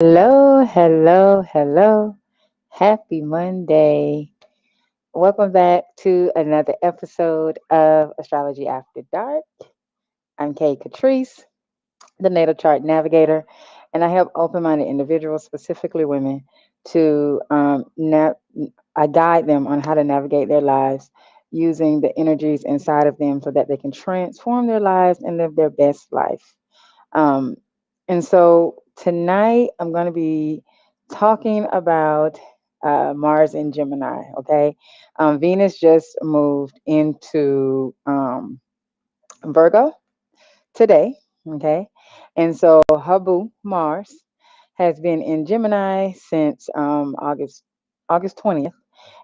Hello, hello, hello. Happy Monday. Welcome back to another episode of Astrology After Dark. I'm Kay Catrice, the Natal Chart Navigator, and I help open minded individuals, specifically women, to I guide them on how to navigate their lives using the energies inside of them so that they can transform their lives and live their best life. Um, and so tonight I'm going to be talking about Mars in Gemini. Okay. Venus just moved into Virgo today. Okay. And so Habu, Mars, has been in Gemini since August 20th.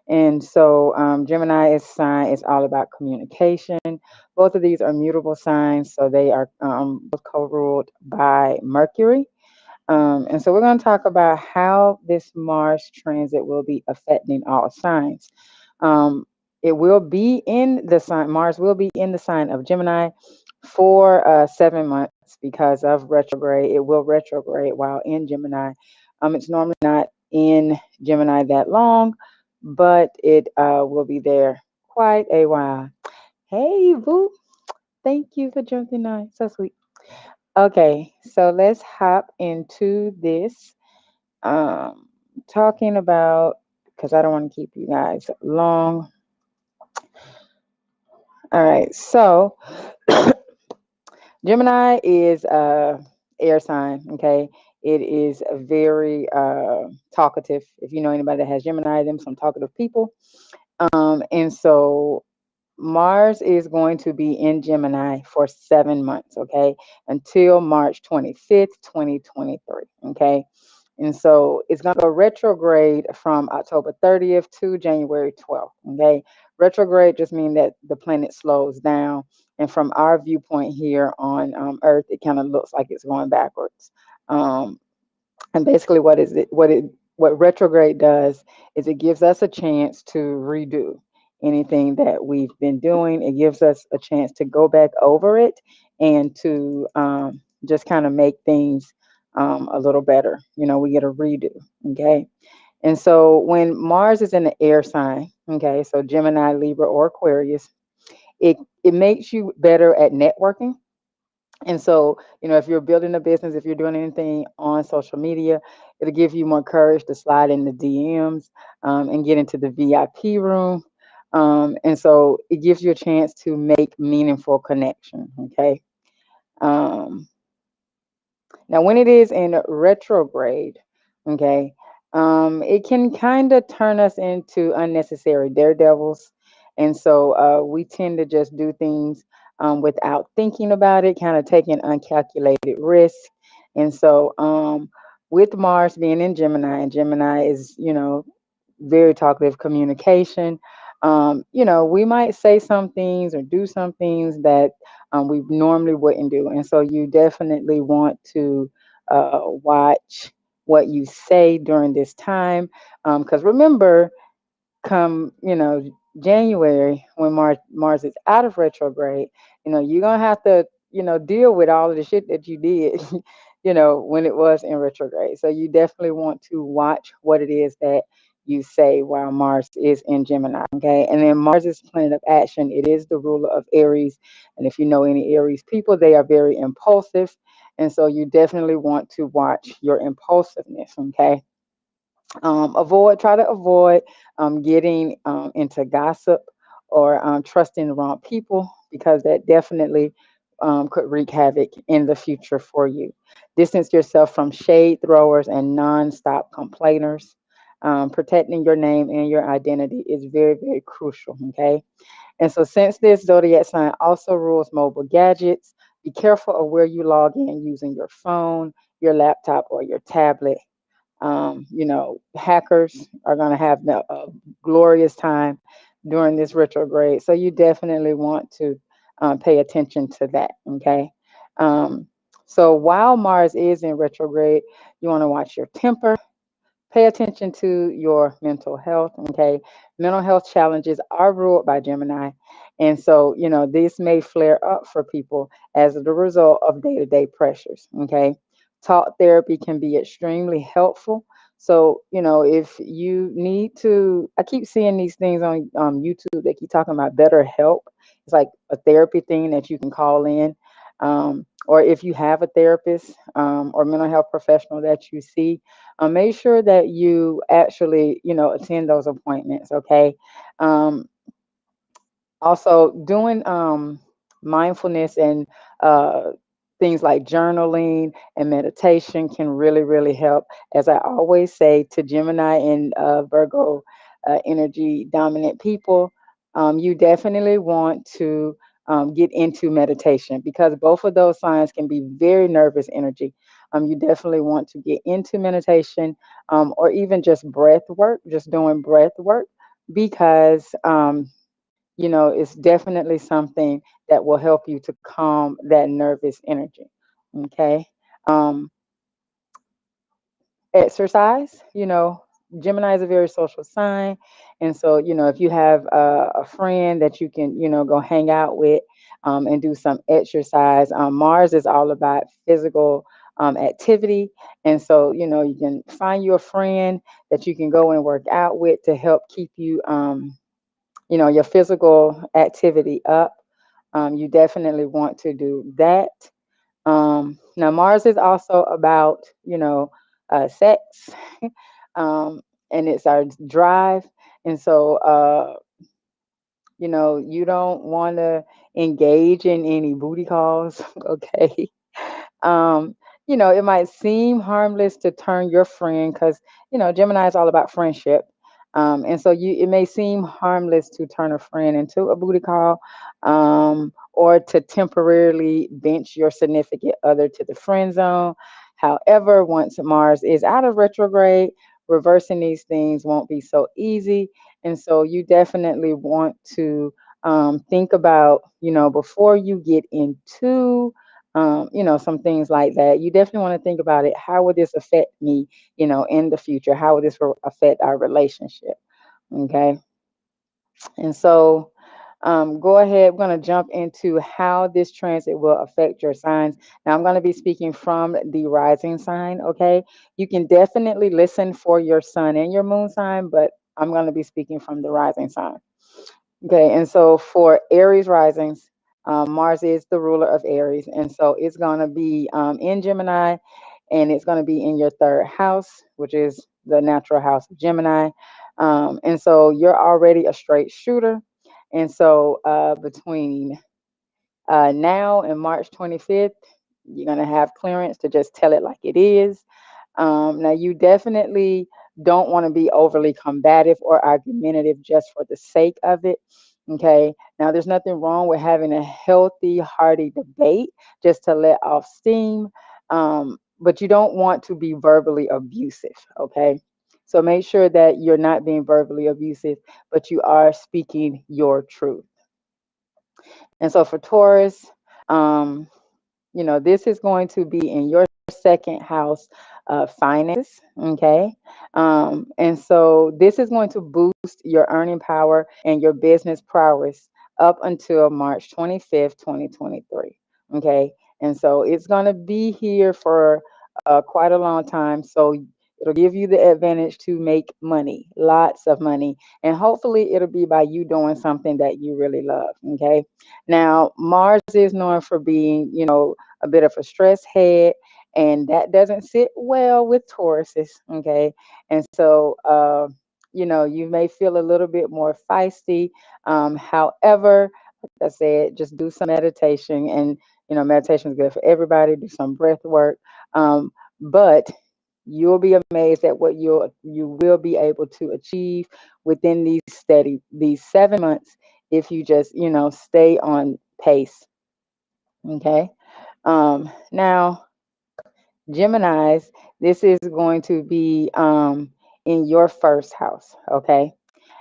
And so Gemini is sign is all about communication. Both of these are mutable signs, so they are both co-ruled by Mercury. And so we're going to talk about how this Mars transit will be affecting all signs. Um, it will be in the sign, Mars will be in the sign of Gemini for 7 months because of retrograde. It will retrograde while in Gemini. It's normally not in Gemini that long, but it will be there quite a while. Hey, Boo, thank you for jumping on. So sweet. Okay, so let's hop into this. Um, Talking about, because I don't want to keep you guys long. All right, so Gemini is air sign. Okay, it is a very talkative. If you know anybody that has Gemini, them some talkative people. And so Mars is going to be in Gemini for 7 months, okay, until March 25th, 2023, okay. And so it's going to go retrograde from October 30th to January 12th, okay. Retrograde just means that the planet slows down. And from our viewpoint here on Earth, it kind of looks like it's going backwards. Um, and basically, what retrograde does is it gives us a chance to redo anything that we've been doing. It gives us a chance to go back over it and to just kind of make things a little better. You know, we get a redo. Okay. And so when Mars is in the air sign, okay, so Gemini, Libra, or Aquarius, it makes you better at networking. And so, you know, if you're building a business, if you're doing anything on social media, it'll give you more courage to slide in the DMs and get into the VIP room. And so it gives you a chance to make meaningful connection. Okay. Um, Now, when it is in retrograde, okay, it can kind of turn us into unnecessary daredevils. And so we tend to just do things without thinking about it, kind of taking uncalculated risks. And so with Mars being in Gemini, and Gemini is, you know, very talkative communication. You know, we might say some things or do some things that we normally wouldn't do. And so you definitely want to watch what you say during this time. Because remember, come, you know, January, when Mars is out of retrograde, you know, you're going to have to, you know, deal with all of the shit that you did, you know, when it was in retrograde. So you definitely want to watch what it is that you say while Mars is in Gemini. Okay. And then Mars is planet of action. It is the ruler of Aries. And if you know any Aries people, they are very impulsive. And so you definitely want to watch your impulsiveness. Okay. Try to avoid getting into gossip or trusting the wrong people, because that definitely could wreak havoc in the future for you. Distance yourself from shade throwers and non-stop complainers. Protecting your name and your identity is very, very crucial. Okay. And so, since this zodiac sign also rules mobile gadgets, be careful of where you log in using your phone, your laptop, or your tablet. You know, hackers are going to have a glorious time during this retrograde. So you definitely want to pay attention to that. Okay. Um, so while Mars is in retrograde, you want to watch your temper. Pay attention to your mental health. Okay. Mental health challenges are ruled by Gemini. And so, you know, this may flare up for people as the result of day to day pressures. Okay. Talk therapy can be extremely helpful. So, if you need to, I keep seeing these things on YouTube. They keep talking about better help. It's like a therapy thing that you can call in. Or if you have a therapist or mental health professional that you see, make sure that you actually, attend those appointments, okay? Um, Also, doing mindfulness and uh, things like journaling and meditation can really, really help. As I always say to Gemini and Virgo energy dominant people, you definitely want to get into meditation because both of those signs can be very nervous energy. You definitely want to get into meditation or even just breath work, just doing breath work because it's definitely something that will help you to calm that nervous energy. Okay. Um, Exercise, Gemini is a very social sign. And so, if you have a friend that you can, go hang out with and do some exercise, Mars is all about physical activity. And so, you can find you a friend that you can go and work out with to help keep you, your physical activity up. You definitely want to do that. Now, Mars is also about, sex, um, and it's our drive. And so, you don't want to engage in any booty calls, okay? um, it might seem harmless to turn your friend because, Gemini is all about friendship. And so it may seem harmless to turn a friend into a booty call, or to temporarily bench your significant other to the friend zone. However, once Mars is out of retrograde, reversing these things won't be so easy. And so you definitely want to think about, before you get into some things like that. You definitely want to think about it. How would this affect me, in the future? How would this affect our relationship? Okay. And so, go ahead. We're going to jump into how this transit will affect your signs. Now, I'm going to be speaking from the rising sign. Okay. You can definitely listen for your sun and your moon sign, but I'm going to be speaking from the rising sign. Okay, and so for Aries risings, Mars is the ruler of Aries, and so it's going to be in Gemini, and it's going to be in your third house, which is the natural house of Gemini. And so you're already a straight shooter, and so between now and March 25th, you're going to have clearance to just tell it like it is. Now, you definitely don't want to be overly combative or argumentative just for the sake of it. Okay. Now, there's nothing wrong with having a healthy, hearty debate just to let off steam. But you don't want to be verbally abusive. Okay. So make sure that you're not being verbally abusive, but you are speaking your truth. And so for Taurus, um, this is going to be in your second house of finances. Okay. And so this is going to boost your earning power and your business prowess up until March 25th, 2023. Okay. And so it's going to be here for quite a long time. So it'll give you the advantage to make money, lots of money. And hopefully it'll be by you doing something that you really love. Okay. Now, Mars is known for being, a bit of a stress head, and that doesn't sit well with Tauruses. Okay. And so, you may feel a little bit more feisty. However, like I said, just do some meditation, and, meditation is good for everybody. Do some breath work. But you'll be amazed at what you will be able to achieve within these 7 months if you just, stay on pace. Okay. Now, Geminis, this is going to be in your first house. Okay.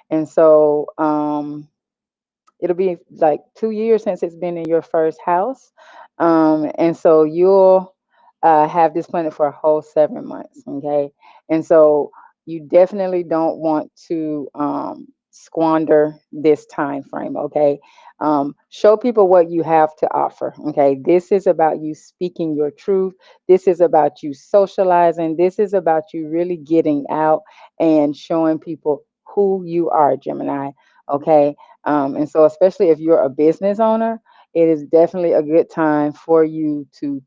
And so it'll be like 2 years since it's been in your first house. And so you'll have this planet for a whole 7 months. Okay. And so you definitely don't want to squander this time frame. Okay. Show people what you have to offer. Okay, this is about you speaking your truth. This is about you socializing. This is about you really getting out and showing people who you are, Gemini. Okay, and so especially if you're a business owner, it is definitely a good time for you to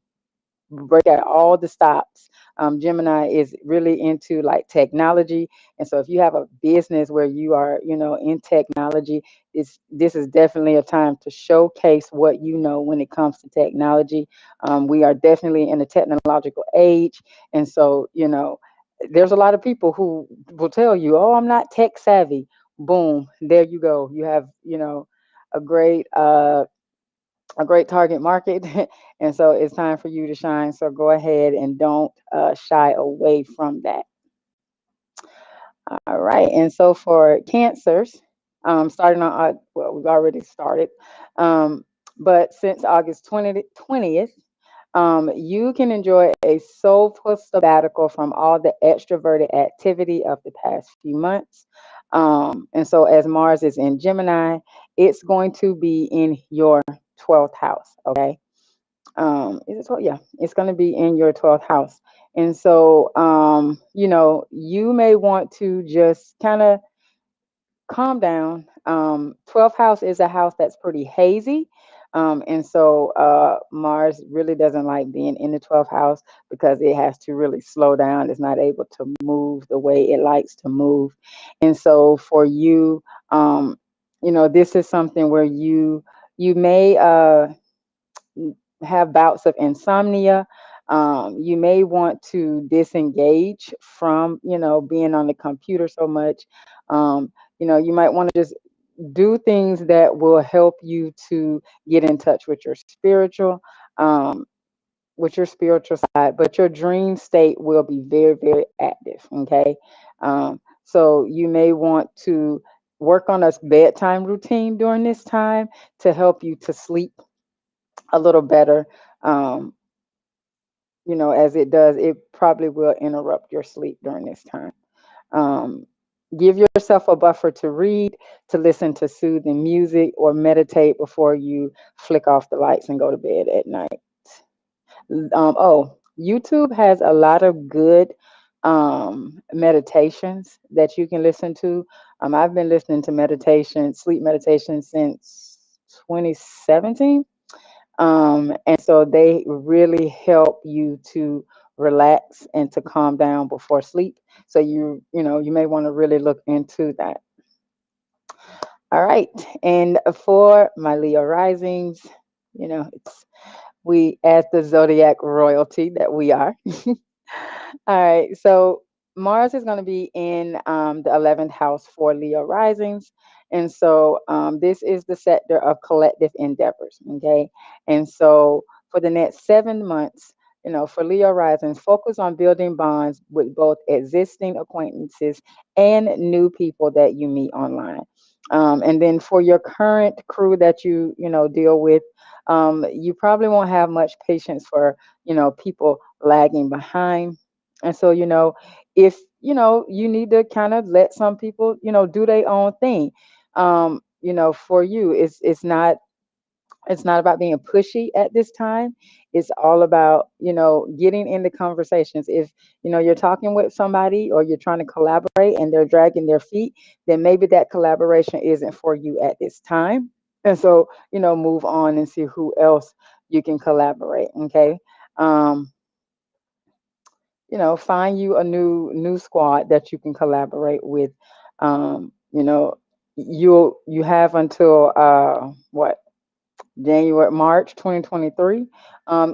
break out all the stops. Gemini is really into like technology, and so if you have a business where you are, in technology, this is definitely a time to showcase what you know when it comes to technology. We are definitely in a technological age, and so there's a lot of people who will tell you, "Oh, I'm not tech savvy." Boom, there you go. You have, a great target market. And so it's time for you to shine. So go ahead and don't shy away from that. All right. And so for cancers, starting on well, we've already started, um, but since August 20th, you can enjoy a soulful sabbatical from all the extroverted activity of the past few months. And so as Mars is in Gemini, it's going to be in your 12th house. Okay. Is it 12? Yeah, it's going to be in your 12th house. And so, you may want to just kind of calm down. 12th house is a house that's pretty hazy. And so Mars really doesn't like being in the 12th house because it has to really slow down. It's not able to move the way it likes to move. And so for you, this is something where you may have bouts of insomnia. You may want to disengage from, being on the computer so much. You might want to just do things that will help you to get in touch um, with your spiritual side. But your dream state will be very, very active. Okay, so you may want to work on a bedtime routine during this time to help you to sleep a little better. Um, as it probably will interrupt your sleep during this time. Um, Give yourself a buffer to read, to listen to soothing music, or meditate before you flick off the lights and go to bed at night. YouTube has a lot of good meditations that you can listen to. I've been listening to sleep meditation since 2017. And so they really help you to relax and to calm down before sleep. So you may want to really look into that. All right. And for my Leo risings, it's we as the zodiac royalty that we are. All right. So Mars is going to be in the 11th house for Leo risings. And so this is the sector of collective endeavors. Okay. And so for the next 7 months, for Leo risings, focus on building bonds with both existing acquaintances and new people that you meet online. And then for your current crew that you deal with, you probably won't have much patience for, people lagging behind. And so, if you need to kind of let some people, do their own thing. For you, it's not about being pushy at this time. It's all about, getting into conversations. If, you're talking with somebody or you're trying to collaborate and they're dragging their feet, then maybe that collaboration isn't for you at this time. And so, move on and see who else you can collaborate. Okay. Um, find you a new squad that you can collaborate with. You have until what, March 2023.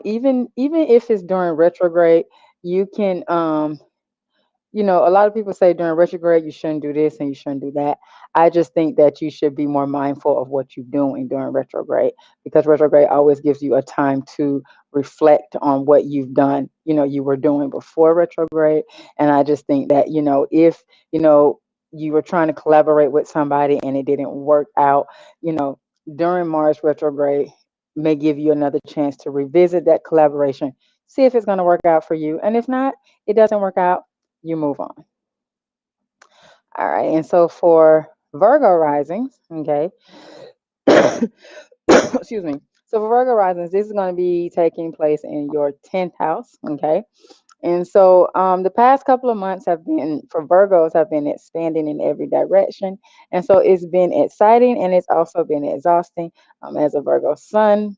Even if it's during retrograde, you can a lot of people say during retrograde you shouldn't do this and you shouldn't do that. I just think that you should be more mindful of what you're doing during retrograde, because retrograde always gives you a time to reflect on what you've done, you were doing before retrograde. And I just think that, if, you were trying to collaborate with somebody and it didn't work out, you know, during Mars retrograde may give you another chance to revisit that collaboration, see if it's going to work out for you. And if not, it doesn't work out, you move on. All right. And so for Virgo risings, okay, Excuse me. So for Virgo risings, this is going to be taking place in your 10th house. Okay. And so the past couple of months have been for Virgos have been expanding in every direction. And so it's been exciting and it's also been exhausting. As a Virgo sun,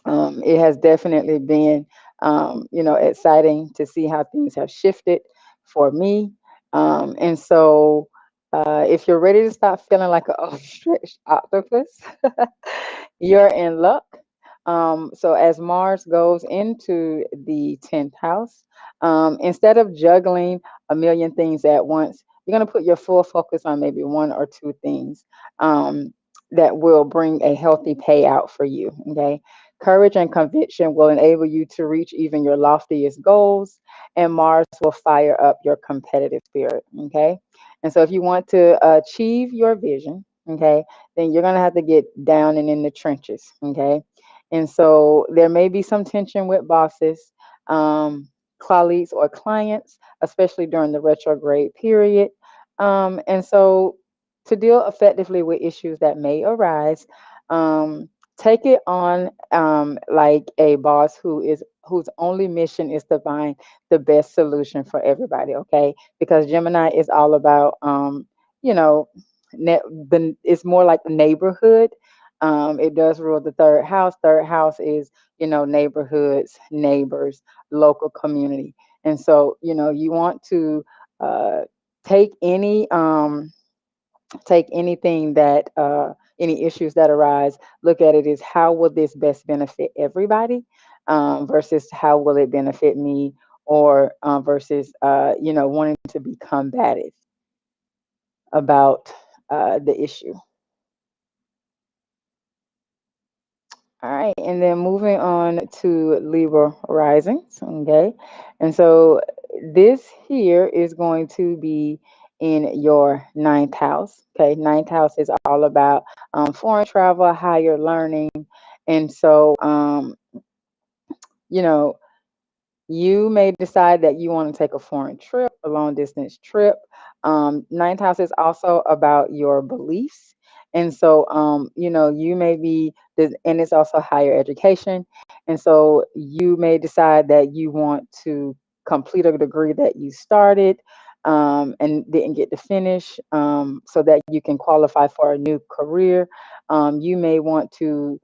it has definitely been, exciting to see how things have shifted for me. And so, if you're ready to stop feeling like an overstretched octopus, you're in luck. So, as Mars goes into the 10th house, instead of juggling a million things at once, you're going to put your full focus on maybe one or two things that will bring a healthy payout for you. Okay. Courage and conviction will enable you to reach even your loftiest goals, and Mars will fire up your competitive spirit. Okay. And so, if you want to achieve your vision, okay, then you're going to have to get down and in the trenches. Okay. And so, there may be some tension with bosses, colleagues, or clients, especially during the retrograde period. And so, to deal effectively with issues that may arise, um, take it on like a boss whose only mission is to find the best solution for everybody. Okay, because Gemini is all about you know it's more like neighborhood. It does rule the third house. Third house is neighborhoods, neighbors, local community. And so you want to uh, take anything that any issues that arise, look at it as how will this best benefit everybody, versus how will it benefit me, or versus wanting to be combative about the issue. All right, and then moving on to Libra risings, okay? And so this here is going to be in your ninth house, okay? Ninth house is all about foreign travel, higher learning. And so, you know, you may decide that you want to take a foreign trip, a long distance trip. Ninth house is also about your beliefs. And so, you may be, and it's also higher education. And so you may decide that you want to complete a degree that you started and didn't get to finish, so that you can qualify for a new career. You may want to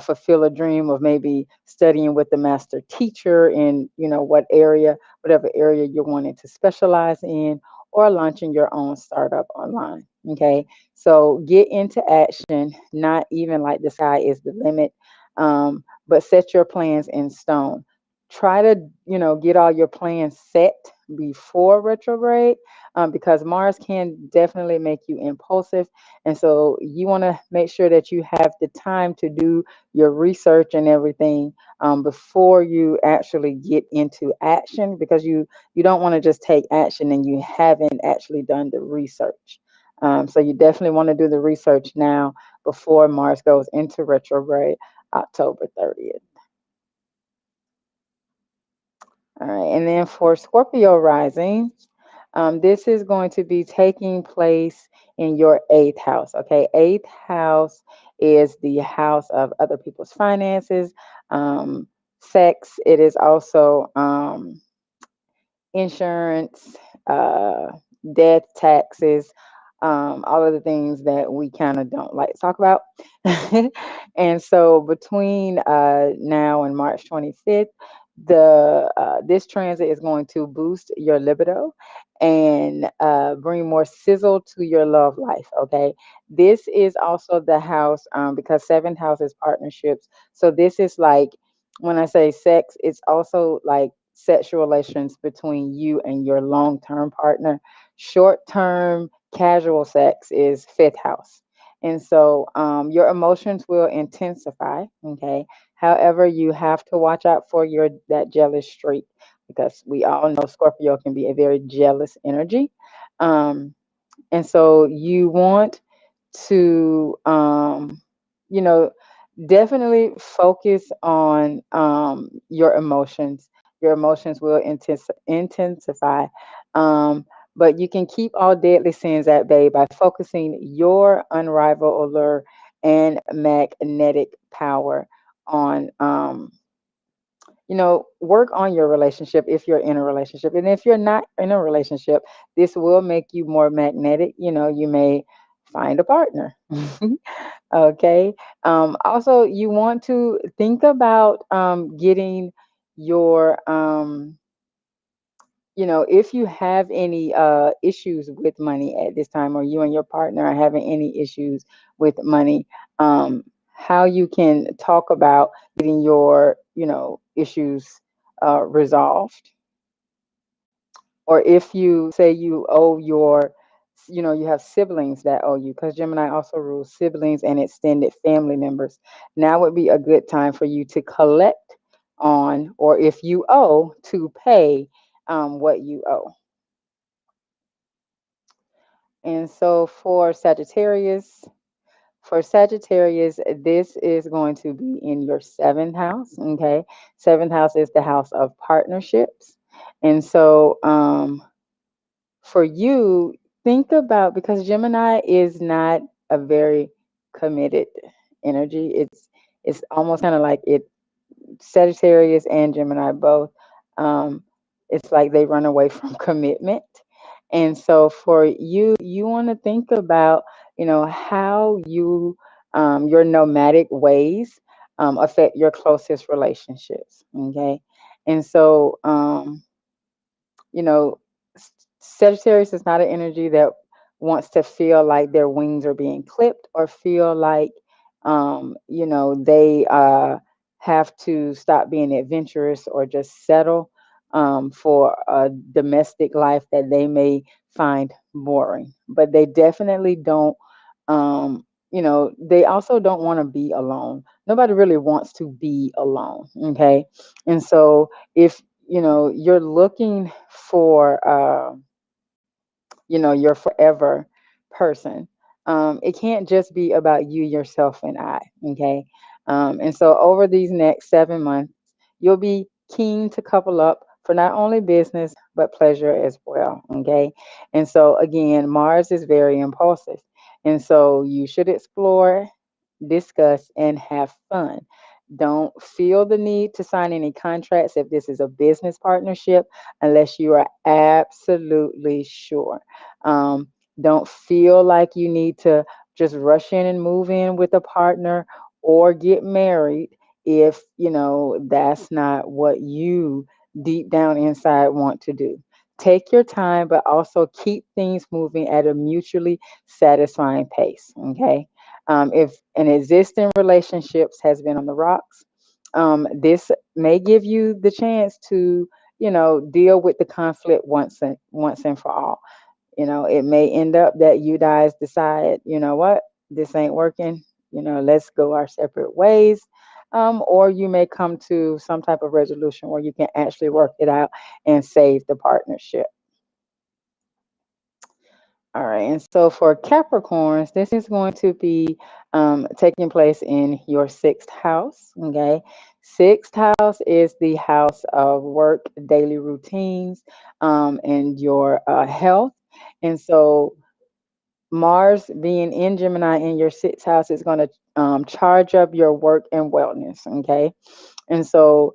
fulfill a dream of maybe studying with the master teacher in whatever area you're wanting to specialize in, or launching your own startup online. Okay, so get into action, not even like the sky is the limit, but set your plans in stone. Try to get all your plans set before retrograde, because Mars can definitely make you impulsive. And so you want to make sure that you have the time to do your research and everything, before you actually get into action, because you don't want to just take action and you haven't actually done the research. So you definitely want to do the research now before Mars goes into retrograde October 30th. All right, and then for Scorpio rising, this is going to be taking place in your eighth house. Okay, eighth house is the house of other people's finances, sex. It is also insurance, death, taxes, all of the things that we kind of don't like to talk about. And so between now and March 25th, the this transit is going to boost your libido and bring more sizzle to your love life. Okay, this is also the house, because seventh house is partnerships. So this is like, when I say sex, it's also like sexual relations between you and your long-term partner. Short-term casual sex is fifth house. And so your emotions will intensify. Okay. However, you have to watch out for your that jealous streak, because we all know Scorpio can be a very jealous energy. Um, and so you want to you know definitely focus on your emotions. Your emotions will intensify, um, but you can keep all deadly sins at bay by focusing your unrivaled allure and magnetic power on work on your relationship if you're in a relationship. And if you're not in a relationship, this will make you more magnetic. You may find a partner. Okay. Also, you want to think about getting your if you have any issues with money at this time, or you and your partner are having any issues with money, how you can talk about getting your, issues resolved. Or if you say you owe you have siblings that owe you, because Gemini also rules siblings and extended family members. Now would be a good time for you to collect on, or if you owe, to pay what you owe. And so for Sagittarius, this is going to be in your seventh house. Okay. Seventh house is the house of partnerships. And so for you, think about, because Gemini is not a very committed energy. It's almost kind of like it Sagittarius and Gemini both. Um, it's like they run away from commitment. And so for you, you want to think about, how your nomadic ways affect your closest relationships. Okay. And so, you know, Sagittarius is not an energy that wants to feel like their wings are being clipped, or feel like, they have to stop being adventurous or just settle for a domestic life that they may find boring. But they definitely don't, they also don't want to be alone. Nobody really wants to be alone. Okay. And so if, you're looking for, your forever person. It can't just be about you, yourself, and I. Okay. And so over these next 7 months, you'll be keen to couple up for not only business, but pleasure as well. Okay. And so again, Mars is very impulsive. And so you should explore, discuss, and have fun. Don't feel the need to sign any contracts if this is a business partnership, unless you are absolutely sure. Um, don't feel like you need to just rush in and move in with a partner or get married if, that's not what you deep down inside want to do. Take your time, but also keep things moving at a mutually satisfying pace. Okay. If an existing relationships has been on the rocks, this may give you the chance to, deal with the conflict once and for all. It may end up that you guys decide, what, this ain't working, let's go our separate ways. Or you may come to some type of resolution where you can actually work it out and save the partnership. All right, and so for Capricorns, this is going to be taking place in your sixth house. Okay, sixth house is the house of work, daily routines, and your health. And so Mars being in Gemini in your sixth house is going to charge up your work and wellness. Okay, and so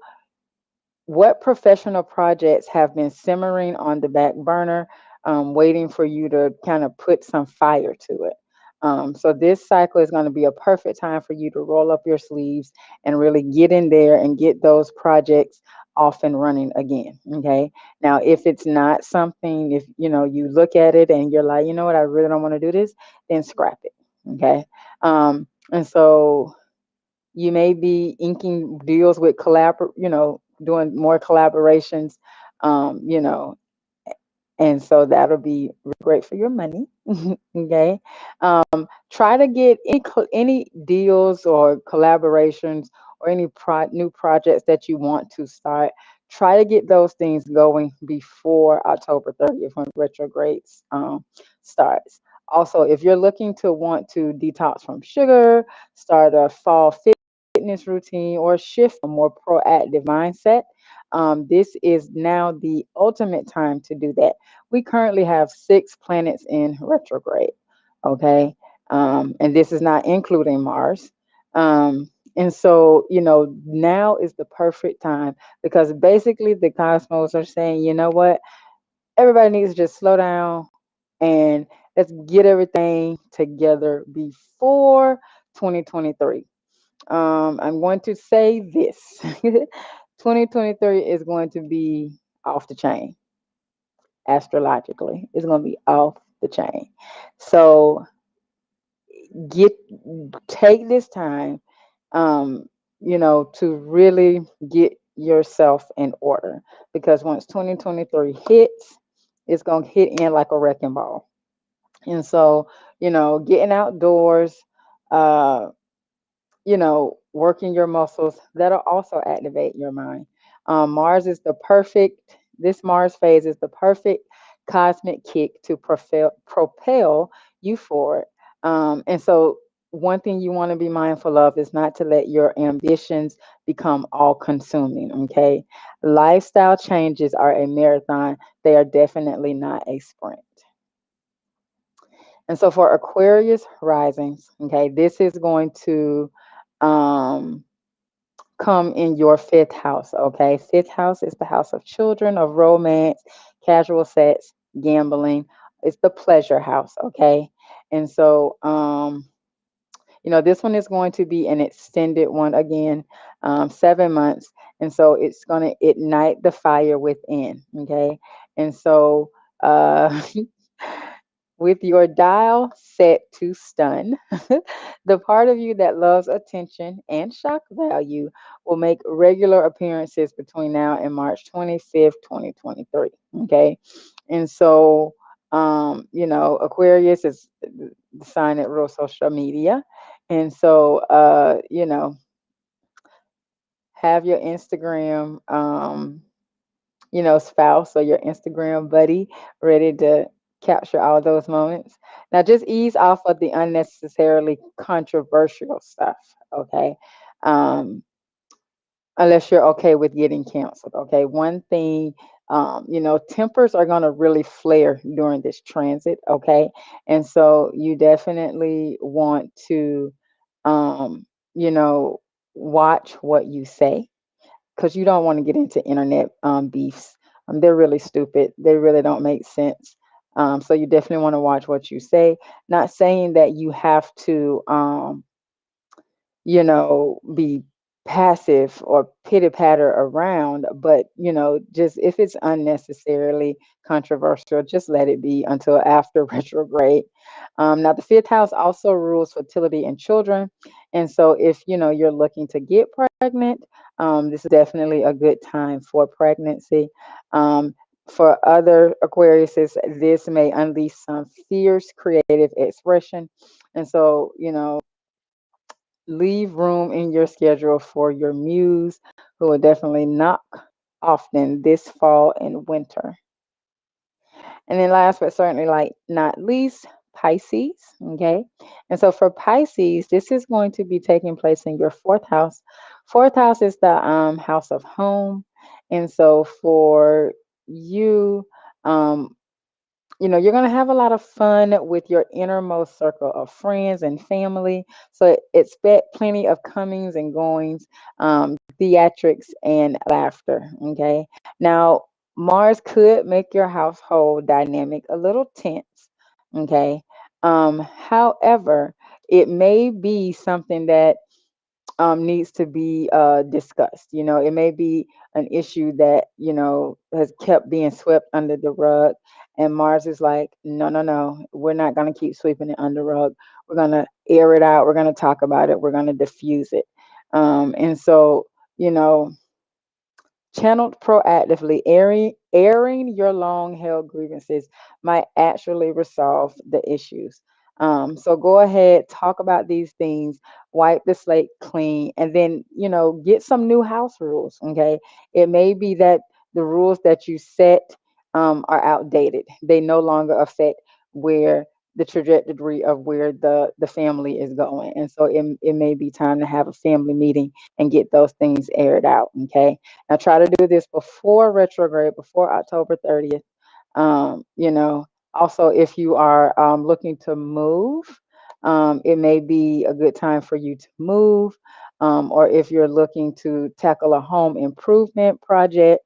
what professional projects have been simmering on the back burner, waiting for you to kind of put some fire to it? So this cycle is going to be a perfect time for you to roll up your sleeves and really get in there and get those projects off and running again. Okay. Now, if it's not something, if you look at it and you're like, you know what, I really don't want to do this, then scrap it. Okay. And so you may be inking deals with doing more collaborations, um, you know, and so that'll be great for your money. Okay. Try to get any deals or collaborations or any new projects that you want to start. Try to get those things going before October 30th, when retrogrades starts. Also, if you're looking to want to detox from sugar, start a fall fitness routine, or shift a more proactive mindset, this is now the ultimate time to do that. We currently have 6 planets in retrograde. Okay. And this is not including Mars. And so, now is the perfect time because basically the cosmos are saying, you know what, everybody needs to just slow down and let's get everything together before 2023. I'm going to say this 2023 is going to be off the chain astrologically. It's going to be off the chain. So get take this time, um, to really get yourself in order because once 2023 hits, it's going to hit in like a wrecking ball. And so, getting outdoors, uh, working your muscles, that'll also activate your mind. Mars is the perfect, this Mars phase is the perfect cosmic kick to propel you forward. And so, one thing you want to be mindful of is not to let your ambitions become all consuming. Okay. Lifestyle changes are a marathon, they are definitely not a sprint. And so for Aquarius risings, okay, this is going to um, come in your fifth house, okay? Fifth house is the house of children, of romance, casual sex, gambling. It's the pleasure house, okay? And so, this one is going to be an extended one again, 7 months. And so it's going to ignite the fire within, okay? And so, with your dial set to stun, the part of you that loves attention and shock value will make regular appearances between now and March 25th, 2023. Okay. And so, Aquarius is the sign that rules social media. And so, have your Instagram, spouse or your Instagram buddy ready to capture all those moments. Now, just ease off of the unnecessarily controversial stuff, okay? Um, unless you're okay with getting canceled, okay? One thing, tempers are going to really flare during this transit, okay? And so you definitely want to, um, you know, watch what you say because you don't want to get into internet beefs. They're really stupid. They really don't make sense. So you definitely want to watch what you say. Not saying that you have to, be passive or pitter patter around, but just if it's unnecessarily controversial, just let it be until after retrograde. Now, the fifth house also rules fertility and children, and so if you're looking to get pregnant, this is definitely a good time for pregnancy. Um, for other Aquariuses, this may unleash some fierce creative expression, and so leave room in your schedule for your muse, who will definitely knock often this fall and winter. And then last but certainly like not least, Pisces. Okay. And so for Pisces, this is going to be taking place in your fourth house. Fourth house is the house of home. And so for you, um, you're going to have a lot of fun with your innermost circle of friends and family. So expect plenty of comings and goings, theatrics, and laughter. Okay. Now, Mars could make your household dynamic a little tense. Okay. However, it may be something that needs to be discussed. It may be an issue that has kept being swept under the rug, and Mars is like, no, no, no, we're not going to keep sweeping it under the rug. We're going to air it out. We're going to talk about it. We're going to diffuse it. And so, you know, channeled proactively, airing your long held grievances might actually resolve the issues. So go ahead, talk about these things, wipe the slate clean, and then, get some new house rules. Okay. It may be that the rules that you set are outdated, they no longer affect where the trajectory of where the family is going. And so it may be time to have a family meeting and get those things aired out. Okay. Now try to do this before retrograde, before October 30th. Um, you know, Also, if you are looking to move, It may be a good time for you to move, or if you're looking to tackle a home improvement project,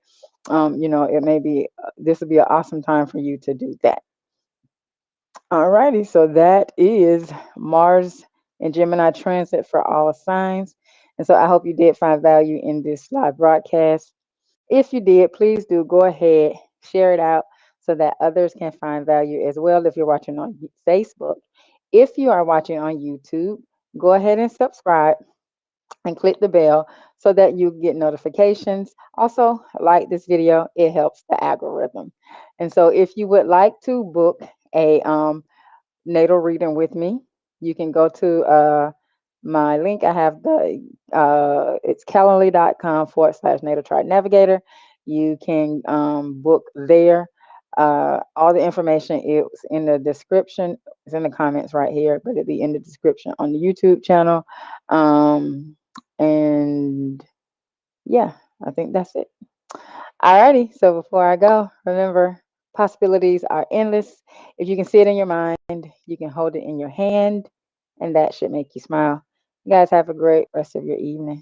it may be this would be an awesome time for you to do that. Alrighty, so that is Mars and Gemini transit for all signs. And so I hope you did find value in this live broadcast. If you did, please do go ahead, share it out so that others can find value as well if you're watching on Facebook. If you are watching on YouTube, go ahead and subscribe and click the bell so that you get notifications. Also, like this video, it helps the algorithm. And so if you would like to book a natal reading with me, you can go to my link. I have it's calendly.com/natal chart navigator. You can book there. All the information is in the description. It's in the comments right here, but it'll be in the description on the YouTube channel. And yeah, I think that's it. Alrighty, so before I go, remember, possibilities are endless. If you can see it in your mind, you can hold it in your hand, and that should make you smile. You guys have a great rest of your evening.